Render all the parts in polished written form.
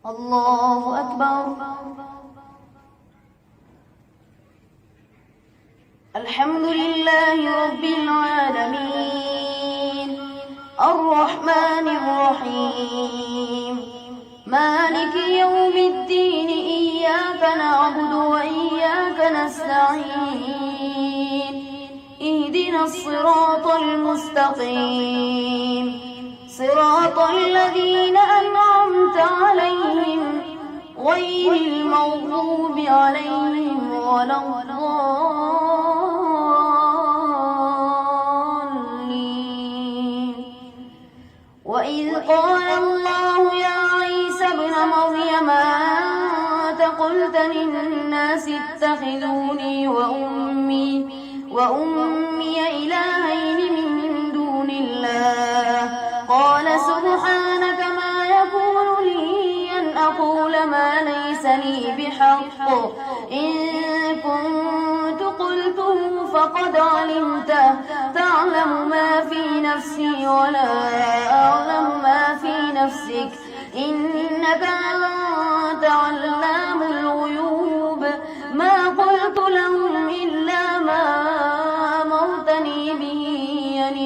الله أكبر. الحمد لله رب العالمين الرحمن الرحيم مالك يوم الدين إياك نعبد وإياك نستعين اهدنا الصراط المستقيم صراط الذين أنعمت عليهم غير المغضوب عليهم ولا الضالين. وإذ قال الله يا عيسى ابن مريم أنت قلت للناس اتخذوني وأمي إلهين من دون الله قال سبحانك ما يكون لي أن أقول ما ليس لي بحق إن كنت قلته فقد علمته تعلم ما في نفسي ولا أعلم ما في نفسك إنك أنت علام الغيوب. ما قلت لهم إلا ما أمرتني به أن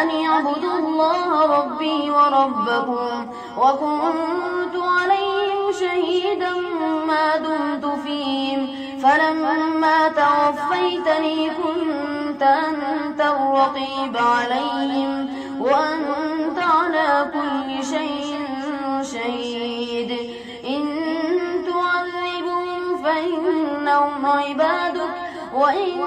يعبدوا الله ربي وربكم وكنت عليهم شهيدا ما دمت فيهم فلما توفيتني كنت أنت الرقيب عليهم وأنت على كل شيء شهيد. إن تعذبهم فإنهم عبادك وإن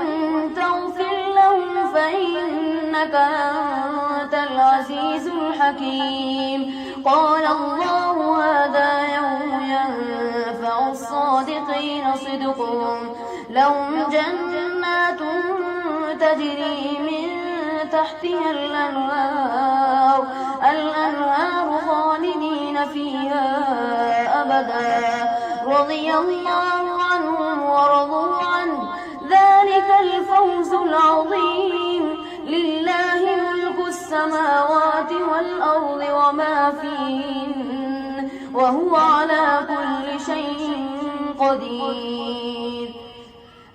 تغفر لهم فإنك أنت العزيز الحكيم. قال الله هذا يوم ينفع الصادقين صدقهم لهم جنات تجري من تحتها الأنهار خالدين فيها أبدا رضي الله عنهم ورضوا عنه ذلك الفوز العظيم. لله ملك السماوات والأرض وما فيهن وهو على كل شيء قدير.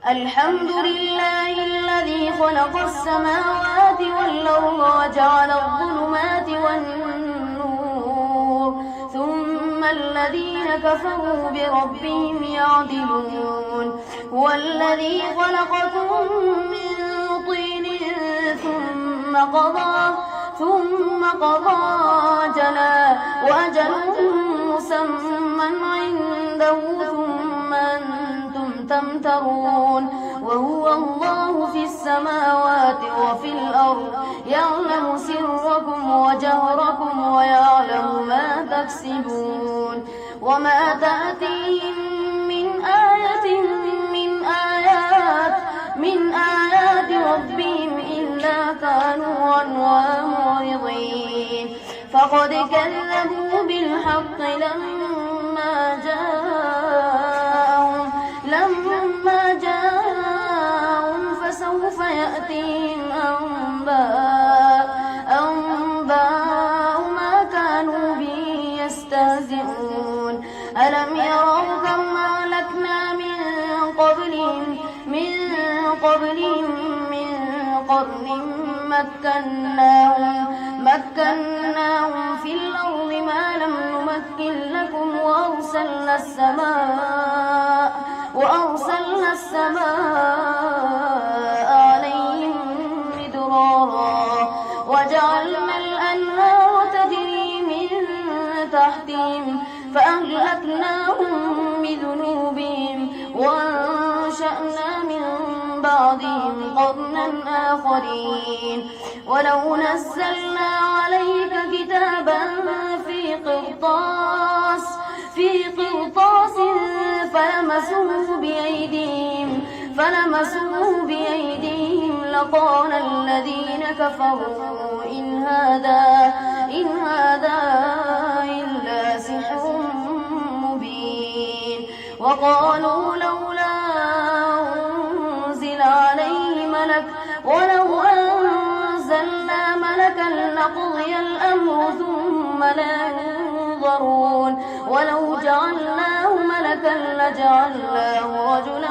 الحمد لله الذي خلق السماوات والأرض وجعل الظلمات والنور ثم الذين كفروا بربهم يعدلون. هو الذي خلقكم من طين ثم قضى وأجل مسمى عنده ثم أنتم تمترون. وهو الله في السماوات وفي الأرض يعلم سركم وجهركم ويعلم ما تكسبون. وما تأتيهم من آية من آيات ربهم إلا كانوا عنها معرضين. فقد كذبوا بالحق لما جاءهم فسوف يأتيهم أنباء ما كانوا به يستهزئون. ألم يروا كم أهلكنا من قبلهم من قرن مكناهم في الأرض ما لم نمكن لكم وأرسلنا السماء عليهم مدرارا وجعلنا الأنهار تجري من تحتهم فأهلكناهم بذنوبهم وأنشأنا من بعدهم قرنا آخرين. ولو نزلنا عليك كتابا في قرطاس فلمسوه بأيديهم لقال الذين كفروا إن هذا إلا سحر مبين. وقالوا لولا أنزل عليه ملك ولو أنزلنا ملكا لقضي الأمر ثم لا ينظر يحضرون ولو جعلناه ملكا لجعلناه رجلا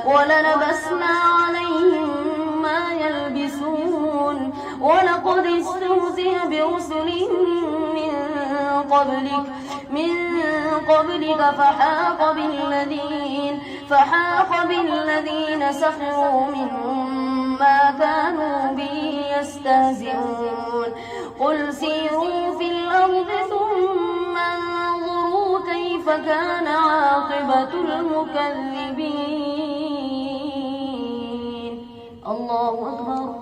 وللبسنا عليهم ما يلبسون ولقد استهزئ برسل من قبلك فحاق بالذين سخروا منهم ما كانوا به يستهزئون قل سيروا في الأرض ثم انظروا كيف كان عاقبة المكذبين. الله أكبر.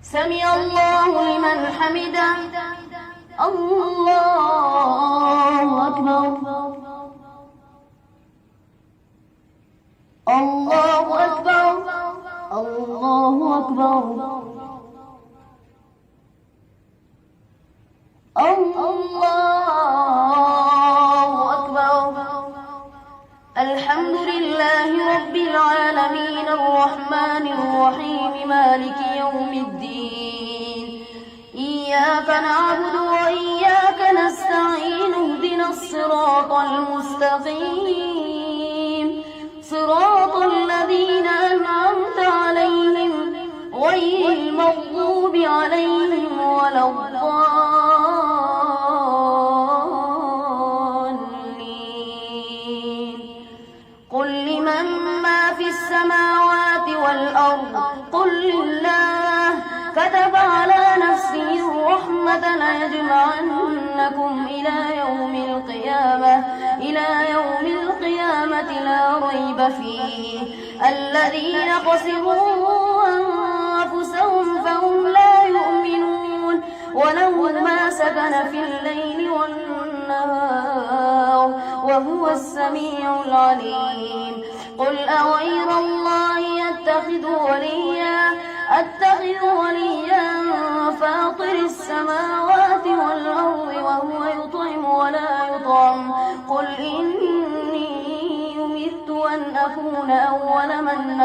سمع الله لمن حمده. الله أكبر. الله أكبر. الله أكبر. الله أكبر. الحمد لله رب العالمين الرحمن الرحيم مالك يوم الدين إياك نعبد وإياك نستعين اهدنا الصراط المستقيم صراط الذين أنعمت عليهم غير المغضوب عليهم ولا الضالين. قل لمن ما في السماوات والأرض قل لله كتب على نفسه الرحمة ليجمعنكم إلى يوم القيامة لا ريب فيه الذين خسروا أنفسهم فهم لا يؤمنون وله ما سكن في الليل والنهار وهو السميع العليم. قل أغير الله أتخذ وليا فاطر السماوات والأرض وهو يطعم ولا يطعم قل إني أمرت أن أكون أول من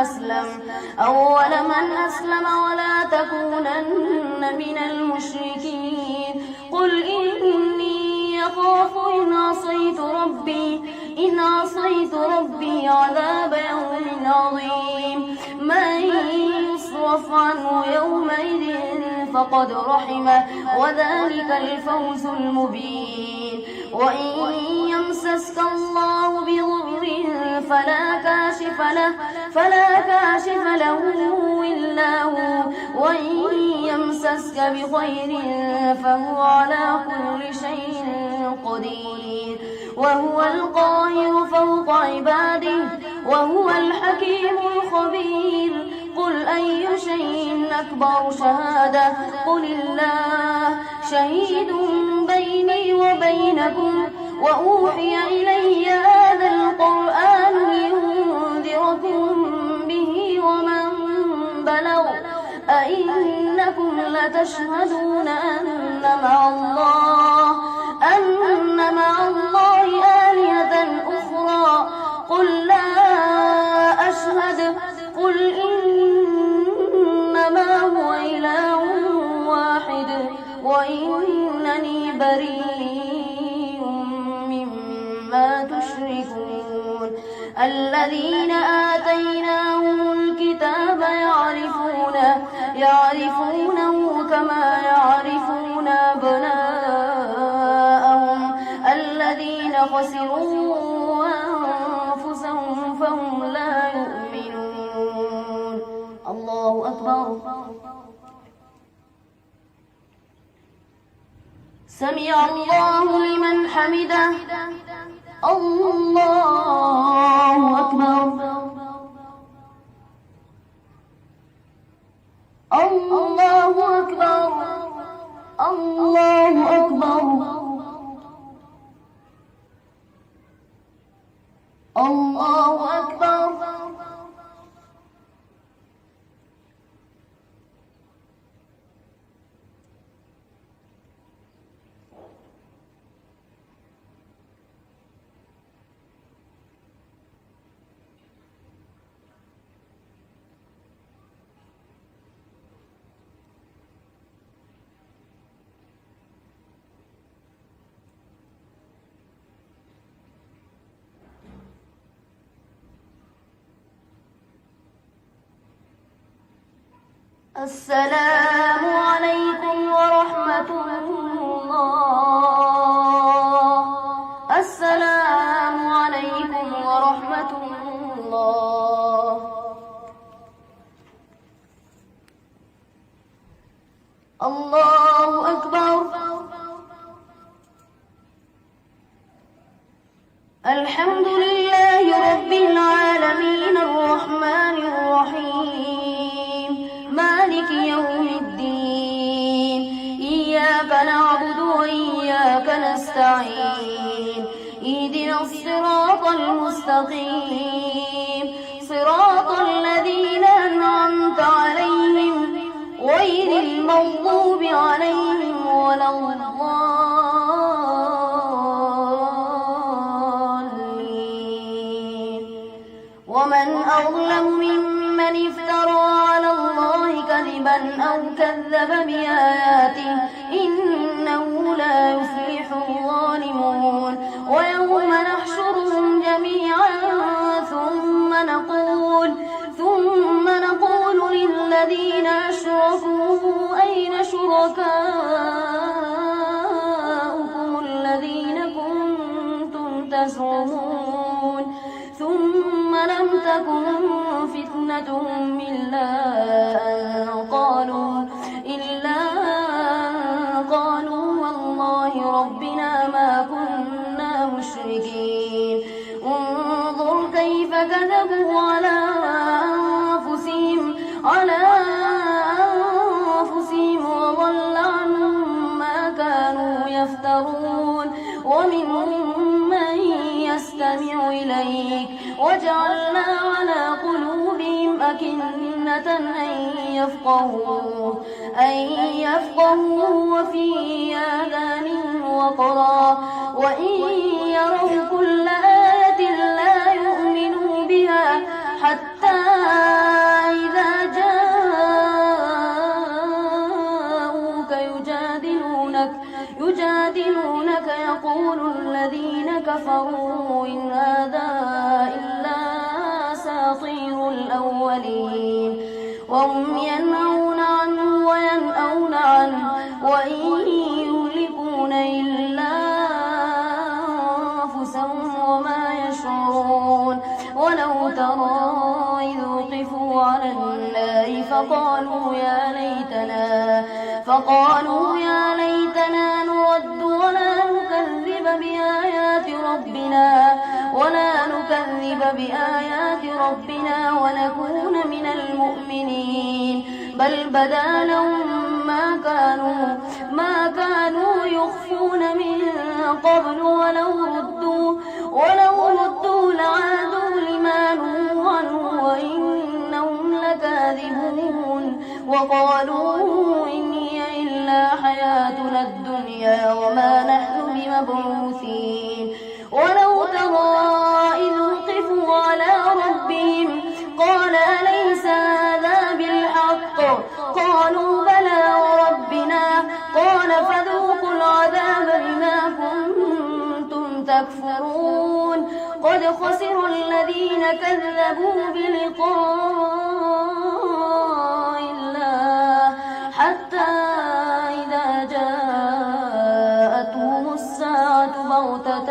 أسلم ولا تكونن من المشركين. قل إني أخاف إن عصيت ربي عذاب يوم عظيم. من يصرف عنه يومئذ فقد رحمه وذلك الفوز المبين. وإن يمسسك الله بضر فلا كاشف له إلا هو وإن يمسسك بخير فهو على كل شيء قدير وهو القاهر فوق عباده وهو الحكيم الخبير. قل أي شيء أكبر شهادة قل الله شهيد بيني وبينكم وأوحي إلي هذا القرآن لينذركم به ومن بلغ أئنكم لتشهدون أن مع الله آلهة أخرى قل لا أشهد قل إنما هو إله واحد وإنني بريء مما تشركون. الذين آتيناهم الكتاب يعرفونه كما يعرفون أبناءهم الذين خسروا أنفسهم فهم لا يؤمنون. الله أكبر. سمع الله لمن حمده. الله أكبر. الله أكبر. الله أكبر. الله أكبر. السلام عليكم ورحمة الله. السلام عليكم ورحمة الله. الله أكبر. الحمد لله رب العالمين الرحمن الرحيم مالك يوم الدين. إياك نعبد وإياك نستعين. اهدنا الصراط المستقيم صراط الذين أنعمت عليهم غير المغضوب عليهم ولا الضالين. ومن أظلم ممن افترى على الله كذبا أو كذب بآياته إنه لا يفلح الظالمون. ويوم نحشرهم جميعا ثم نقول للذين أشركوا أين شركاؤكم الذين كنتم تزعمون ثم لم تكن فتنتهم إلا أن قالوا والله ربنا ما كنا مشركين. انظر كيف كذبوا على أنفسهم وضل عنهم ما كانوا يفترون. ومنهم من يستمع إليك وجعلنا على قلوبهم أكنة أن يفقهوا وفي آذانهم وقرا وإن يروا كل آية لا يؤمنوا بها حتى إذا جاءوك يجادلونك يقول الذين كفروا إن هذا إلا أساطير الأولين. وهم ينهون عنه وينأون عنه وإن يهلكون إلا أنفسهم وما يشعرون. ولو ترى إذ وقفوا على النار فقالوا يا ليتنا نرد ولا نكذب بآيات ربنا ونكون من المؤمنين. بل بدا لهم ما كانوا يخفون من قبل ولو ردوا لعادوا لما نهوا عنه وإنهم لكاذبون. وقالوا إن هي إلا حياتنا الدنيا وما نحن بمبعوثين. ولو ترى إذ وقفوا على ربهم قال أليس هذا بالحق؟ قالوا بلى وربنا. قال فذوقوا العذاب بما كنتم تكفرون. قد خسر الذين كذبوا بلقاء الله حتى إذا جاءتهم الساعة بغتة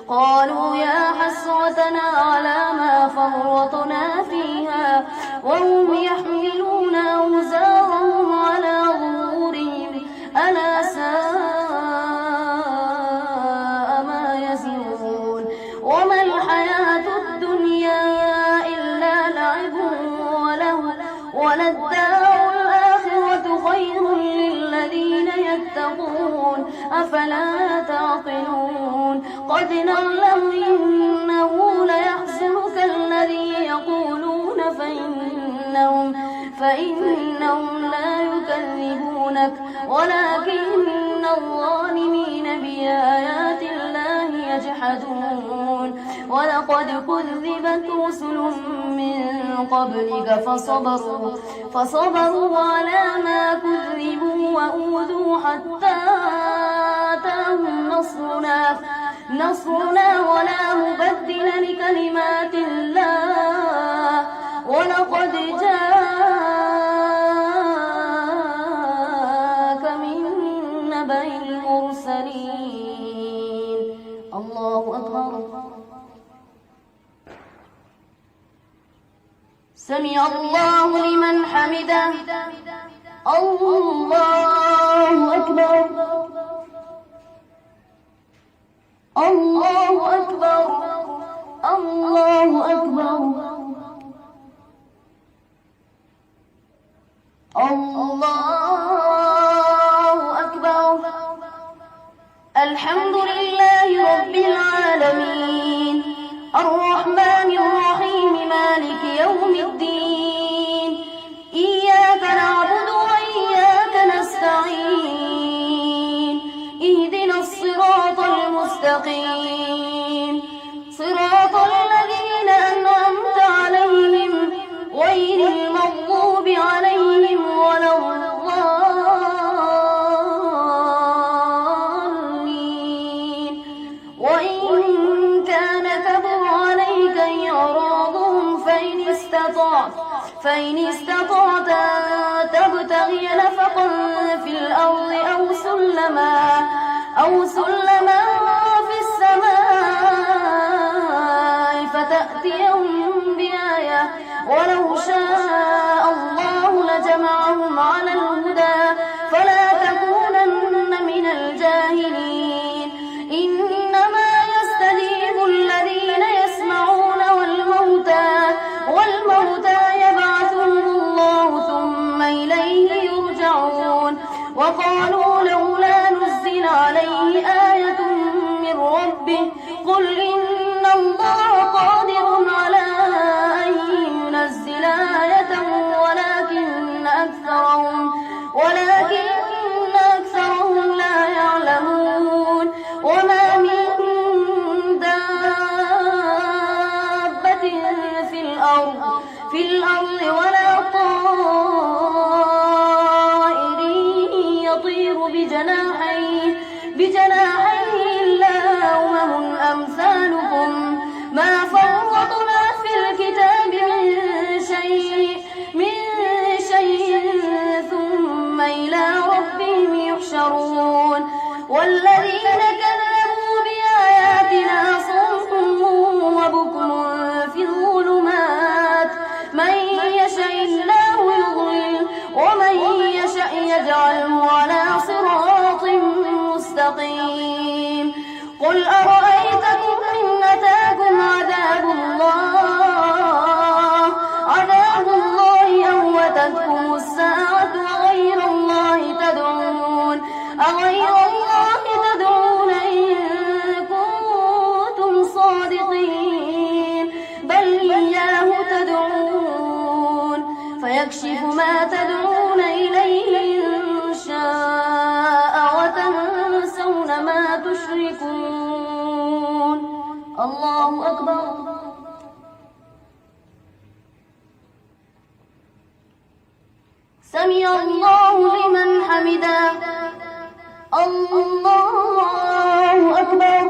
قالوا يا حسرتنا على ما فرطنا فيها وهم يحملون أوزارهم على ظهورهم ألا ساء ما يزرون. وما الحياة الدنيا إلا لعب وللدار الآخرة خير للذين يتقون أفلا تعقلون. قد نعلم إنه ليحزنك الذي يقولون فإنهم لا يكذبونك ولكن الظالمين بآيات الله يجحدون. ولقد كذبت رسل من قبلك فصبروا على ما كذبوا وأوذوا حتى أتاهم نصرنا ولا مبدل لكلمات الله ولقد جاء الله أكبر. سمع الله لمن حمده. الله أكبر. الله أكبر. الله أكبر. الله أكبر. الحمد لله رب العالمين الرحمن الرحيم مالك يوم الدين إياك نعبد وإياك نستعين اهدنا الصراط المستقيم صراط الذين أنعمت عليهم غير المغضوب عليهم ولا الضالين. وإن كان كبر عليك إعراضهم فإن استطعت أن تبتغي نفقا في الأرض أو سلما في السماء فتأتيهم بآية ولو شاء الله لجمعهم على الهدى فلا تكونن من الجاهلين. إنما يستجيب الذين يسمعون والموتى يبعثهم الله ثم إليه يرجعون. وقالوا لولا نزل عليه آية من ربه قل إن الله قادر على أن ينزل آية ولكن أكثرهم لا يعلمون. وما من دابة في الأرض ولا طائر يطير بجناحيه إلا أمم أمثالكم ما فرطنا في الكتاب من شيء ثم إلى ربهم يحشرون. والذين كذبوا بآياتنا صم وبكم في الظلمات من يشاء الله يضلل ومن يشاء يجعله على صراط مستقيم. قل أرأيتكم إن أتاكم عذاب الله أو أتتكم الساعة أغير الله تدعون إن كنتم صادقين بل إياه تدعون فيكشف ما تدعون إليه إن شاء وتنسون ما تشركون. الله أكبر. سمع الله لمن حمده. الله أكبر.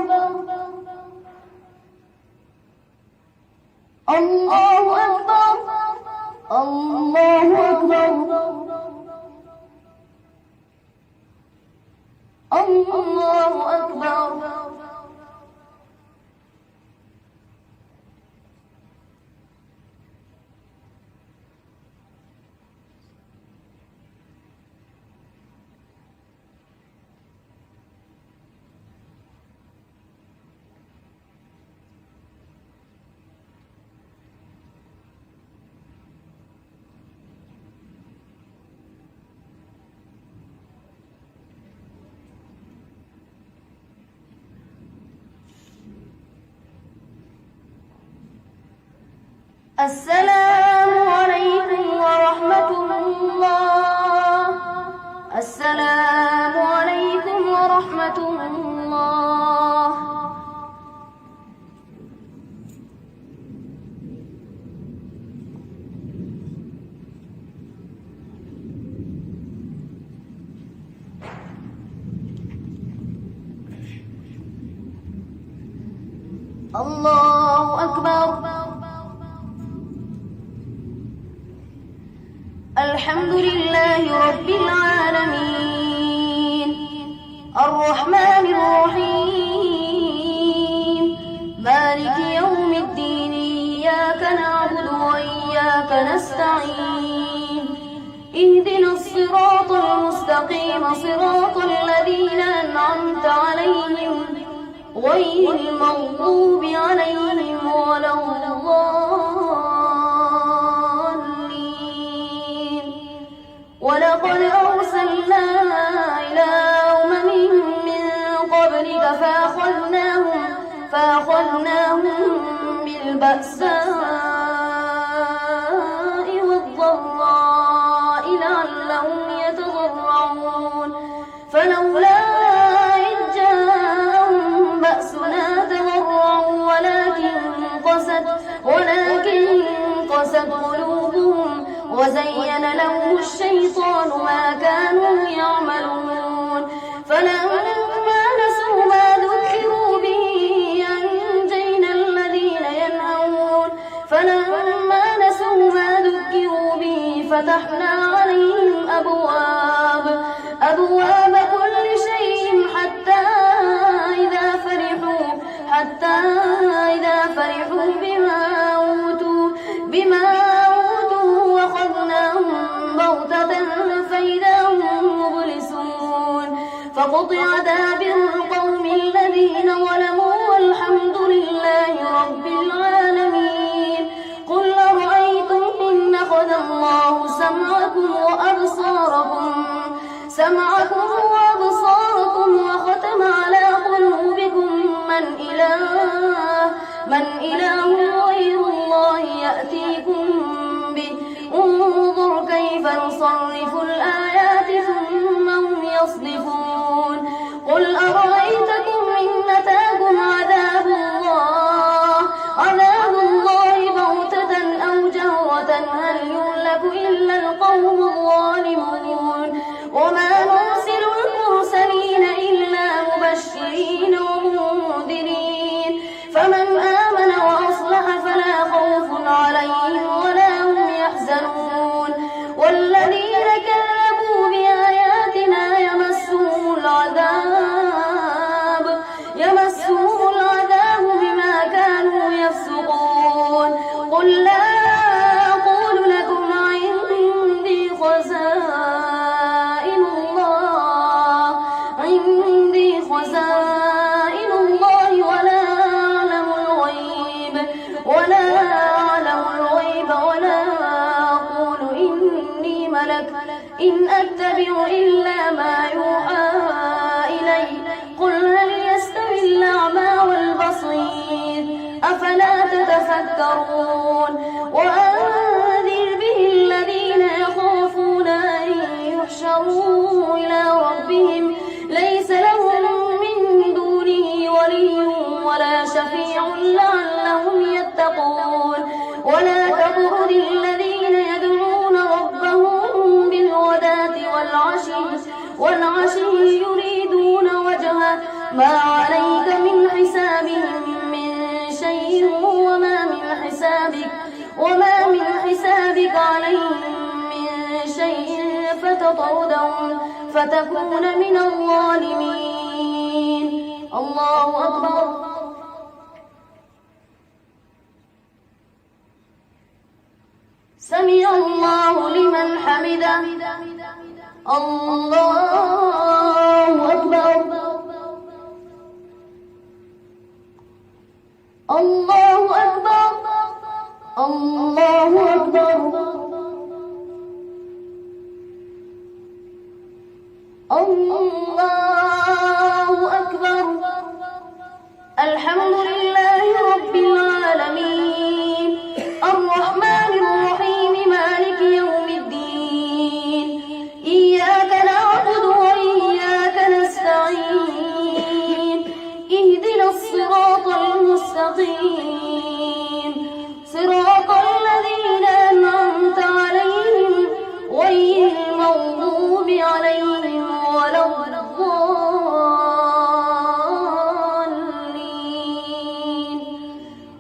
الله أكبر. الله أكبر. الله أكبر. السلام عليكم ورحمة الله. السلام عليكم ورحمة الله. الله أكبر. الحمد لله رب العالمين الرحمن الرحيم وإياك نستعين اهدنا الصراط المستقيم صراط الذين أنعمت عليهم غير المغضوب عليهم ولا الضالين. ولقد أرسلنا إلى أمم من قبلك فأخذناهم بالبأساء والضراء لعلهم يتضرعون فلولا إذ جاءهم بأسنا تضرعوا ولكن قست قلوبهم وزين لهم الشيطان ما كانوا يعملون فلما نسوا ما ذكروا به أنجينا الذين ينهون فتحنا عليهم أبواب كل شيء حتى إذا فرحوا بما أوتوا وأخذناهم بغتة فإذا هم مبلسون فقطع دابر القوم الذين ظلموا والحمد لله رب العالمين. قل أرأيتم إن أخذ الله سمعكم وأبصاركم وختم على قلوبكم من إله غير الله يأتيكم به انظر كيف نصرف الآيات ثم هم يصدفون. قل أرأيتكم إن أتاكم عذاب الله بغتة أو جهرة هل يهلك إلا القوم الظالمون. وما نرسل المرسلين إلا مبشرين ومنذرين فمن آمن وأصلح فلا خوف عليهم ولا هم يحزنون. والذين كذبوا بآياتنا يمسهم العذاب بما كانوا يفسقون. قل لا أقول لكم عندي خزائن الله ولا أعلم الغيب ولا أقول إني ملك إن أتبع إلا ما يوحى إلي. قل هل يستوي الأعمى والبصير أفلا تتفكرون. وأنذر به الذين يخافون أن يحشروا إلى ربهم ليس لهم من دونه ولي ولا شفيع لعلهم يتقون. ولا تطرد الذين يدعون ربهم بالغداة والعشي يريدون وجهه ما عليك من حسابهم من شيء وما من حسابك عليهم من شيء فتطردهم فتكون من الظالمين. الله أكبر. سمع الله لمن حمده. الله أكبر. الله أكبر. الله أكبر. الله أكبر. الحمد لله رب العالمين الرحمن الرحيم مالك يوم الدين إياك نعبد وإياك نستعين اهدنا الصراط المستقيم صراط الذين أنعمت عليهم غير المغضوب عليهم ولا الضالين.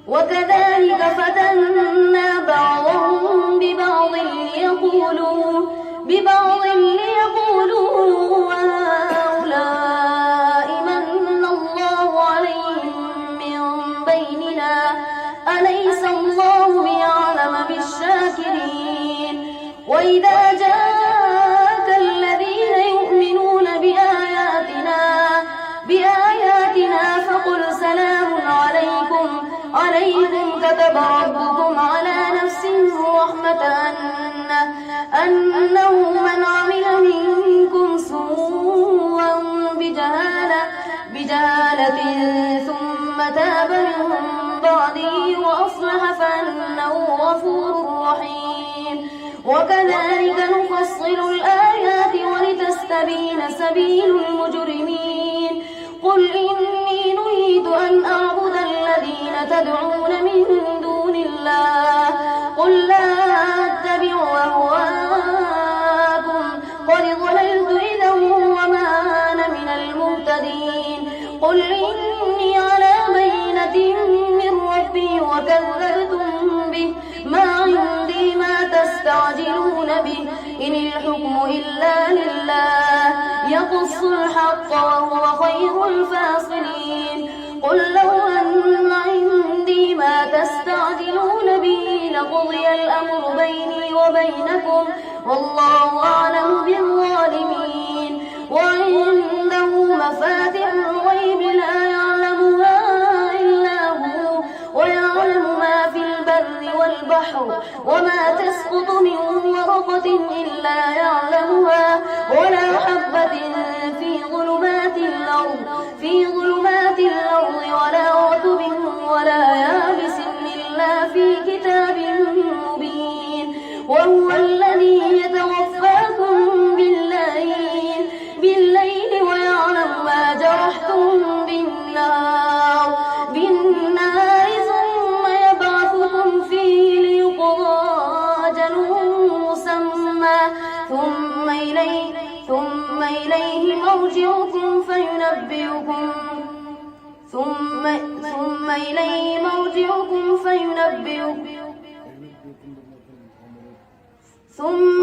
وكذلك فتنا بعضهم ببعض ليقولوا هؤلاء من الله عليهم من بيننا وإذا جاءك الذين يؤمنون بآياتنا فقل سلام عليكم كتب ربكم على نفسه الرحمة أنه من عمل منكم سوءا بجهالة ثم تاب من بعده وأصلح فأنه غفور رحيم. وكذلك نفصل الآيات ولتستبين سبيل المجرمين. قل إني نريد أن أعبد الذين تدعون من دون الله قل لا أتبع أهواءكم قد ضللت إذا وما أنا من المهتدين. قل إني على بينة من ربي وكذبتم به ما عندي ما تستعجلون به إن الحكم إلا لله يقص الحق وهو خير الفاصلين. قل لو أن عندي ما تستعجلون به لقضي الأمر بيني وبينكم والله أعلم بالظالمين. وعنده مفاتح الغيب لا يعلمها إلا هو ويعلم ما في البر والبحر وما تسقط من ورقة إلا يعلمها ولا حبة في ظلمات الأرض ولا رطب ولا يابس إلا في كتاب مبين. وهو الذي يتوفاكم بالليل ويعلم ما جرحتم بالنهار ثم يبعثكم فيه ليقضى أجل مسمى ثم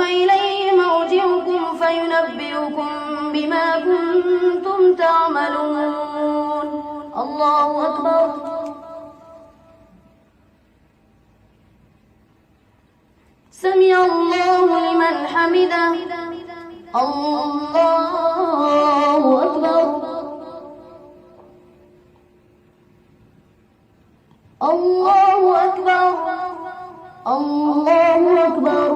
إليه مرجعكم فينبئكم بما كنتم تعملون. الله أكبر. سمع الله لمن حمده. الله أكبر. الله أكبر. الله أكبر.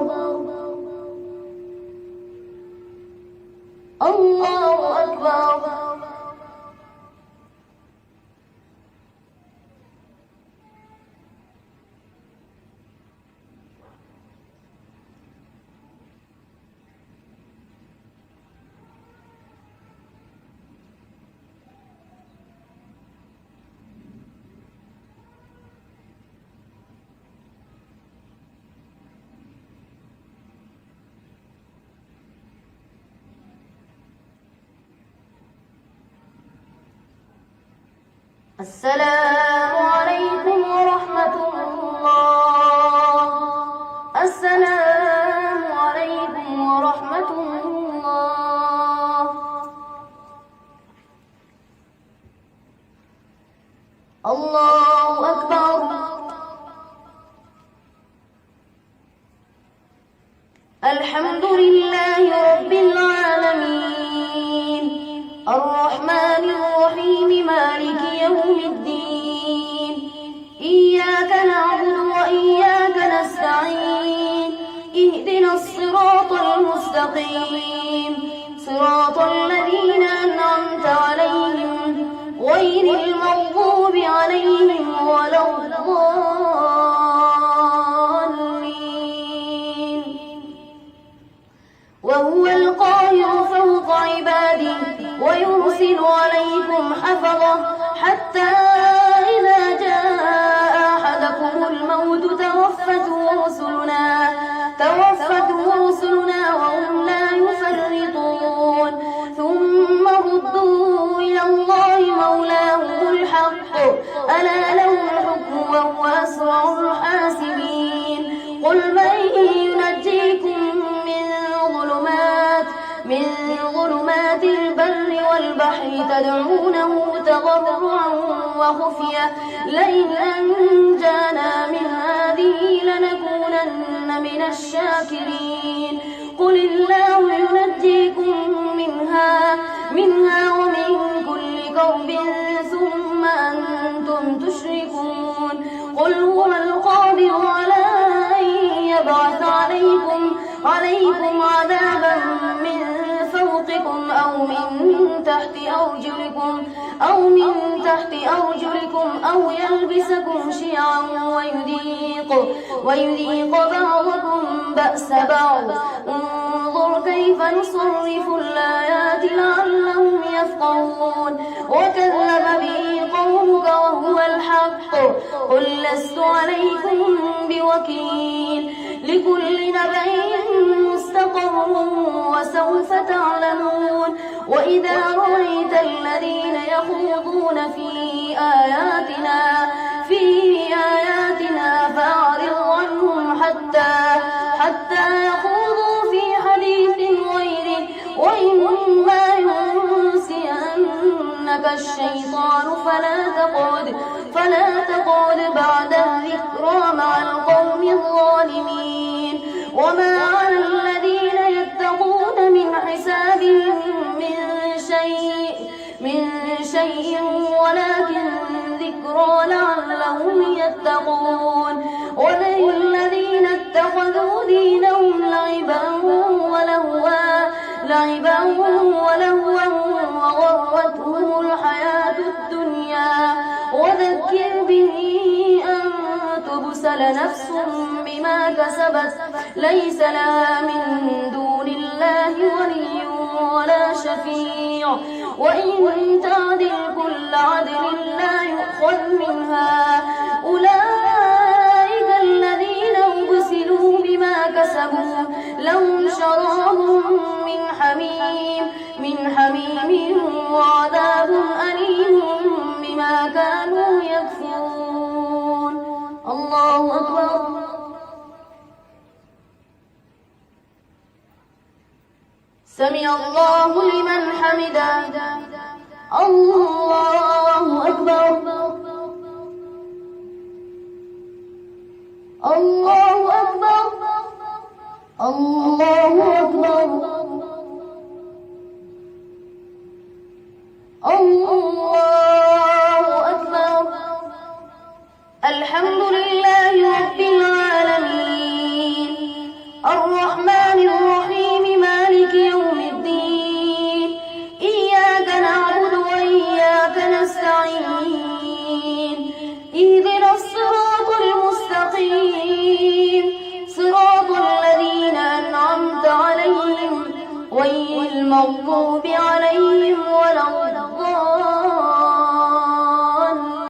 الله أكبر. السلام عليكم ورحمة الله. السلام عليكم ورحمة الله. الله أكبر. الحمد لله رب العالمين الرحمن الرحيم مالك يوم الدين. إياك نعبد وإياك نستعين. اهدنا الصراط المستقيم صراط الذين أنعمت عليهم غير المغضوب عليهم ولا الضالين. وهو القاهر فوق عباده ويرسل عليكم حفظه حتى إذا جاء أحدكم الموت توفته رسلنا وهم لا يفرطون. ثم ردوا إلى الله مولاهم الحق ألا له الحكم وهو أسرع الحاسبين. قل من ينجيكم من ظلمات البر والبحر تدعونه تضرعا وخفيا لئن أنجانا من هذه لنكونن من الشاكرين قل الله ينجيكم منها ومن كل كرب ثم أنتم تشركون قل هو القادر على أن يبعث عليكم عذابا من فوقكم أو من تحت أرجلكم أو يلبسكم شيعا ويذيق بعضكم بأس بعض انظر كيف نصرف الآيات لعلهم يفقهون وكذب به قومك وهو الحق قل لست عليكم بوكيل لكل نبأ مستقر وسوف تعلمون وإذا رأيت الذين يخوضون في آياتنا فأعرض عنهم حتى يخوضوا في حديث غيره وإما ينسينك الشيطان فلا تقعد بعد الذكرى مع القوم الظالمين وما على الذين يتقون من حسابهم من شيء ولكن ذكرى لعلهم يتقون وللذين اتخذوا دينهم لعبا ولهوا وغرتهم الحياة الدنيا وذكر به أن تبسل نفس بما كسبت ليس لها من دون الله ولي ولا شفيع وإن تعدل كل عدل لا يؤخذ منها أولئك الذين أبسلوا بما كسبوا لهم شراب من حميم وعذاب أليم بما كانوا يكفرون الله أكبر سمع الله لمن حمده الله أكبر الله أكبر الله أكبر الله أكبر الحمد لله رب العالمين الرحمن الرحيم مالك يوم الدين إياك نعبد وإياك نستعين اهدنا الصراط المستقيم صراط الذين أنعمت عليهم غير المغضوب عليهم